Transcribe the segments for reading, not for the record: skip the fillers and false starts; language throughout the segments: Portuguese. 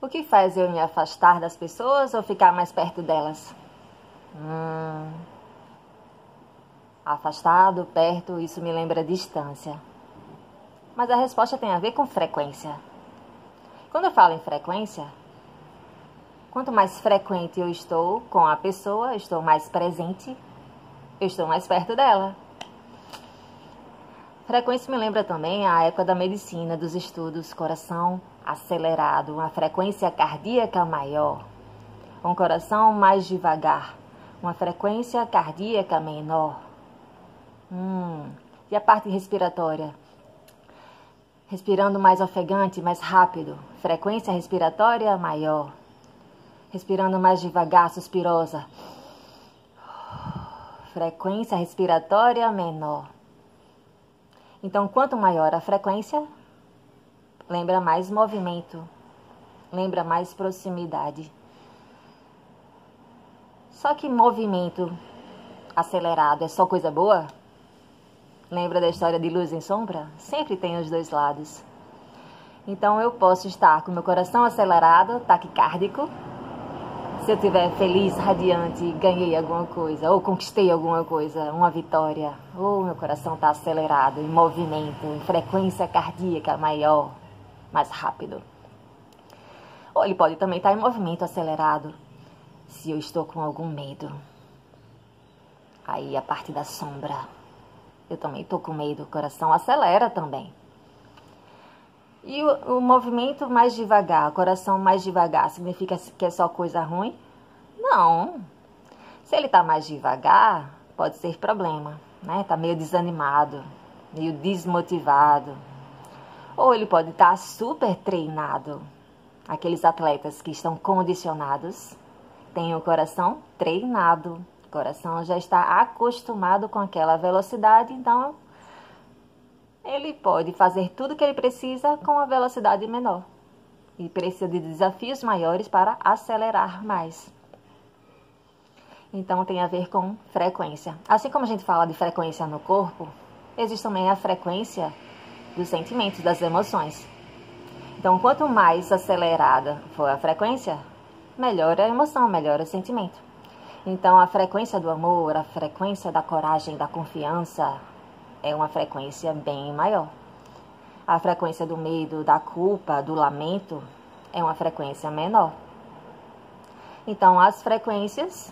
O que faz eu me afastar das pessoas ou ficar mais perto delas? Afastado, perto, isso me lembra distância. Mas a resposta tem a ver com frequência. Quando eu falo em frequência, quanto mais frequente eu estou com a pessoa, eu estou mais presente, eu estou mais perto dela. Frequência me lembra também a época da medicina, dos estudos, coração acelerado, uma frequência cardíaca maior, um coração mais devagar, uma frequência cardíaca menor. E a parte respiratória? Respirando mais ofegante, mais rápido, frequência respiratória maior. Respirando mais devagar, suspirosa, frequência respiratória menor. Então, quanto maior a frequência, lembra mais movimento, lembra mais proximidade. Só que movimento acelerado é só coisa boa? Lembra da história de luz e sombra? Sempre tem os dois lados. Então, eu posso estar com meu coração acelerado, taquicárdico. Se eu estiver feliz, radiante, ganhei alguma coisa, ou conquistei alguma coisa, uma vitória, ou meu coração está acelerado, em movimento, em frequência cardíaca maior, mais rápido. Ou ele pode também estar em movimento acelerado, se eu estou com algum medo. Aí a parte da sombra, eu também estou com medo, o coração acelera também. E o movimento mais devagar, o coração mais devagar, significa que é só coisa ruim? Não. Se ele está mais devagar, pode ser problema, né? Está meio desanimado, meio desmotivado. Ou ele pode estar super treinado. Aqueles atletas que estão condicionados, têm o coração treinado. O coração já está acostumado com aquela velocidade, então ele pode fazer tudo o que ele precisa com uma velocidade menor. E precisa de desafios maiores para acelerar mais. Então tem a ver com frequência. Assim como a gente fala de frequência no corpo, existe também a frequência dos sentimentos, das emoções. Então quanto mais acelerada for a frequência, melhor a emoção, melhor o sentimento. Então a frequência do amor, a frequência da coragem, da confiança, é uma frequência bem maior. A frequência do medo, da culpa, do lamento, é uma frequência menor. Então, as frequências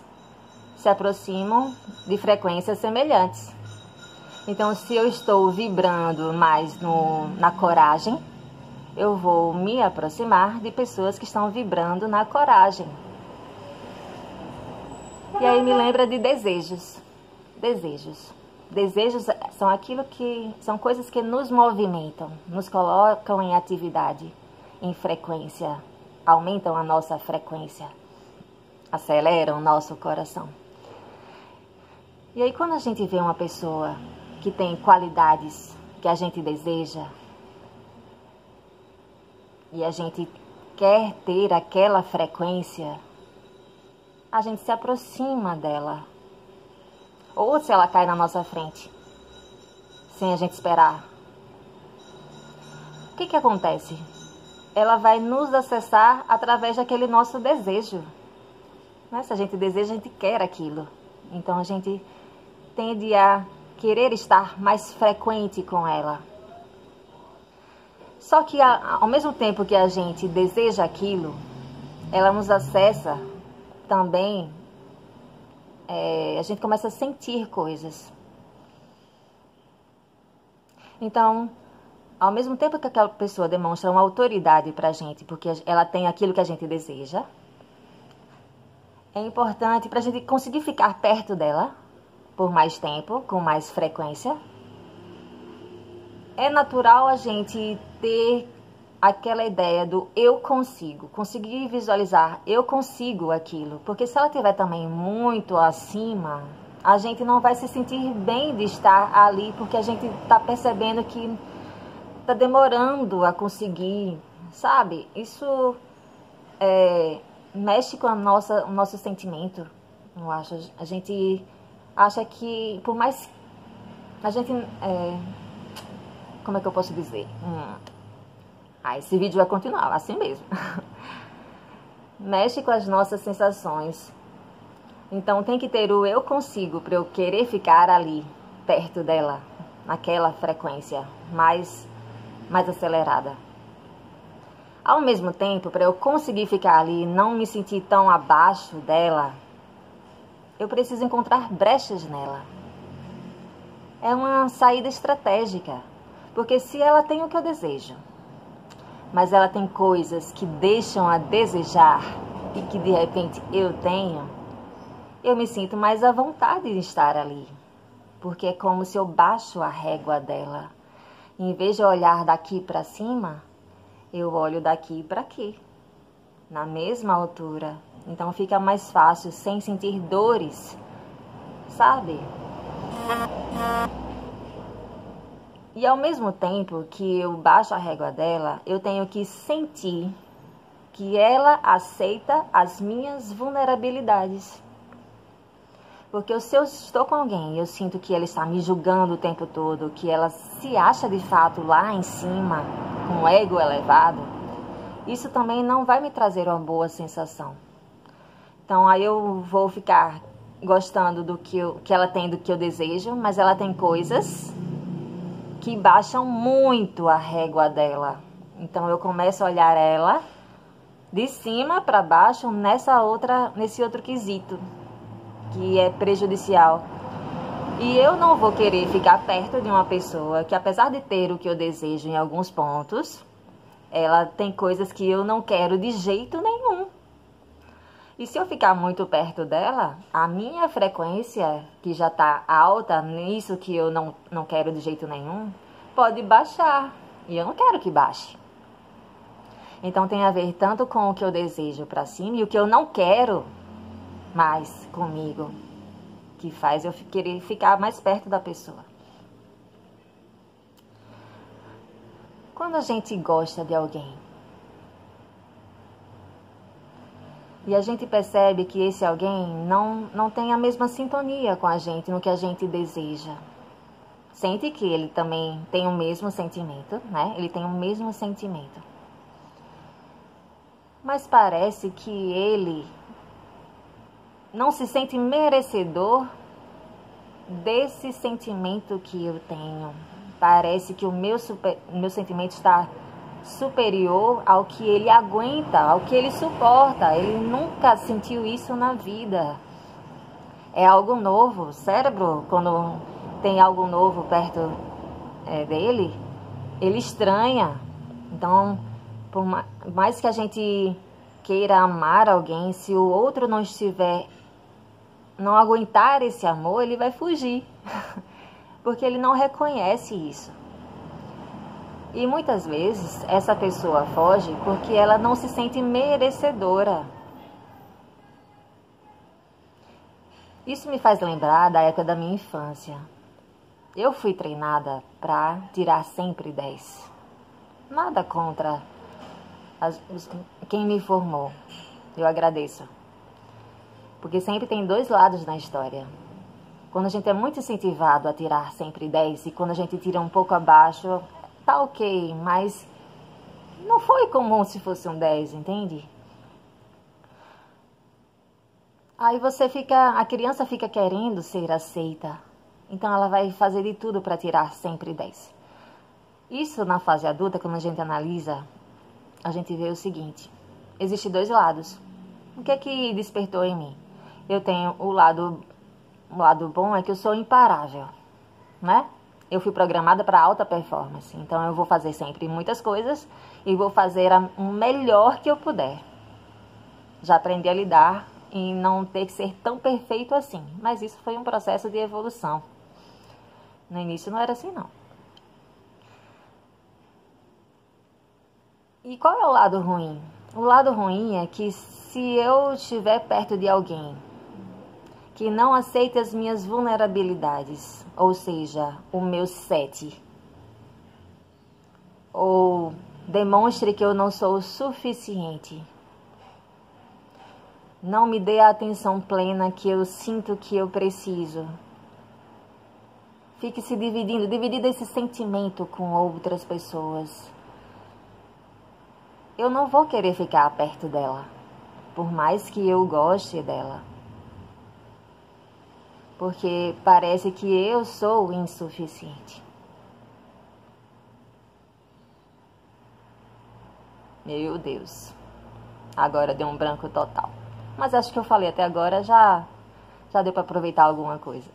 se aproximam de frequências semelhantes. Então, se eu estou vibrando mais na coragem, eu vou me aproximar de pessoas que estão vibrando na coragem. E aí me lembra de desejos. Desejos são coisas que nos movimentam, nos colocam em atividade, em frequência, aumentam a nossa frequência, aceleram o nosso coração. E aí quando a gente vê uma pessoa que tem qualidades que a gente deseja, e a gente quer ter aquela frequência, a gente se aproxima dela. Ou se ela cai na nossa frente, sem a gente esperar. O que acontece? Ela vai nos acessar através daquele nosso desejo. Né? Se a gente deseja, a gente quer aquilo. Então a gente tende a querer estar mais frequente com ela. Só que ao mesmo tempo que a gente deseja aquilo, ela nos acessa também. A gente começa a sentir coisas. Então, ao mesmo tempo que aquela pessoa demonstra uma autoridade pra gente, porque ela tem aquilo que a gente deseja, é importante pra gente conseguir ficar perto dela por mais tempo, com mais frequência. É natural a gente ter aquela ideia do eu consigo, conseguir visualizar, eu consigo aquilo. Porque se ela estiver também muito acima, a gente não vai se sentir bem de estar ali, porque a gente está percebendo que está demorando a conseguir, sabe? Isso mexe com o nosso sentimento, eu acho. A gente acha que, por mais... A gente... como é que eu posso dizer? Esse vídeo vai continuar, assim mesmo. mexe com as nossas sensações. Então tem que ter o eu consigo para eu querer ficar ali, perto dela, naquela frequência mais acelerada. Ao mesmo tempo, para eu conseguir ficar ali e não me sentir tão abaixo dela, eu preciso encontrar brechas nela. É uma saída estratégica, porque se ela tem o que eu desejo, mas ela tem coisas que deixam a desejar e que de repente eu tenho, eu me sinto mais à vontade de estar ali, porque é como se eu baixo a régua dela. Em vez de olhar daqui para cima, eu olho daqui para aqui, na mesma altura. Então fica mais fácil, sem sentir dores, sabe? E ao mesmo tempo que eu baixo a régua dela, eu tenho que sentir que ela aceita as minhas vulnerabilidades. Porque se eu estou com alguém e eu sinto que ela está me julgando o tempo todo, que ela se acha de fato lá em cima, com o ego elevado, isso também não vai me trazer uma boa sensação. Então aí eu vou ficar gostando do que ela tem, do que eu desejo, mas ela tem coisas que baixam muito a régua dela. Então eu começo a olhar ela de cima para baixo nesse outro quesito, que é prejudicial. E eu não vou querer ficar perto de uma pessoa que, apesar de ter o que eu desejo em alguns pontos, ela tem coisas que eu não quero de jeito nenhum. E se eu ficar muito perto dela, a minha frequência, que já está alta nisso que eu não quero de jeito nenhum, pode baixar. E eu não quero que baixe. Então tem a ver tanto com o que eu desejo para cima e o que eu não quero mais comigo, que faz eu querer ficar mais perto da pessoa. Quando a gente gosta de alguém e a gente percebe que esse alguém não tem a mesma sintonia com a gente no que a gente deseja, sente que ele também tem o mesmo sentimento, né? Ele tem o mesmo sentimento. Mas parece que ele não se sente merecedor desse sentimento que eu tenho. Parece que o meu sentimento está superior ao que ele aguenta, ao que ele suporta. Ele nunca sentiu isso na vida. É algo novo. O cérebro, quando tem algo novo perto dele, ele estranha. Então, por mais que a gente queira amar alguém, se o outro não aguentar esse amor, ele vai fugir, porque ele não reconhece isso. E muitas vezes essa pessoa foge porque ela não se sente merecedora. Isso me faz lembrar da época da minha infância. Eu fui treinada para tirar sempre 10. Nada contra quem me formou. Eu agradeço. Porque sempre tem dois lados na história. Quando a gente é muito incentivado a tirar sempre 10 e quando a gente tira um pouco abaixo, tá ok, mas não foi como se fosse um 10, entende? Aí a criança fica querendo ser aceita. Então ela vai fazer de tudo para tirar sempre 10. Isso na fase adulta, quando a gente analisa, a gente vê o seguinte: existem dois lados. O que é que despertou em mim? Eu tenho o lado bom é que eu sou imparável, né? Eu fui programada para alta performance, então eu vou fazer sempre muitas coisas e vou fazer o melhor que eu puder. Já aprendi a lidar e não ter que ser tão perfeito assim, mas isso foi um processo de evolução. No início não era assim, não. E qual é o lado ruim? O lado ruim é que se eu estiver perto de alguém que não aceita as minhas vulnerabilidades, ou seja, o meu 7, ou demonstre que eu não sou o suficiente, não me dê a atenção plena que eu sinto que eu preciso, fique se dividindo esse sentimento com outras pessoas, eu não vou querer ficar perto dela. por mais que eu goste dela. Porque parece que eu sou insuficiente. Meu Deus. Agora deu um branco total. Mas acho que eu falei até agora, já deu para aproveitar alguma coisa.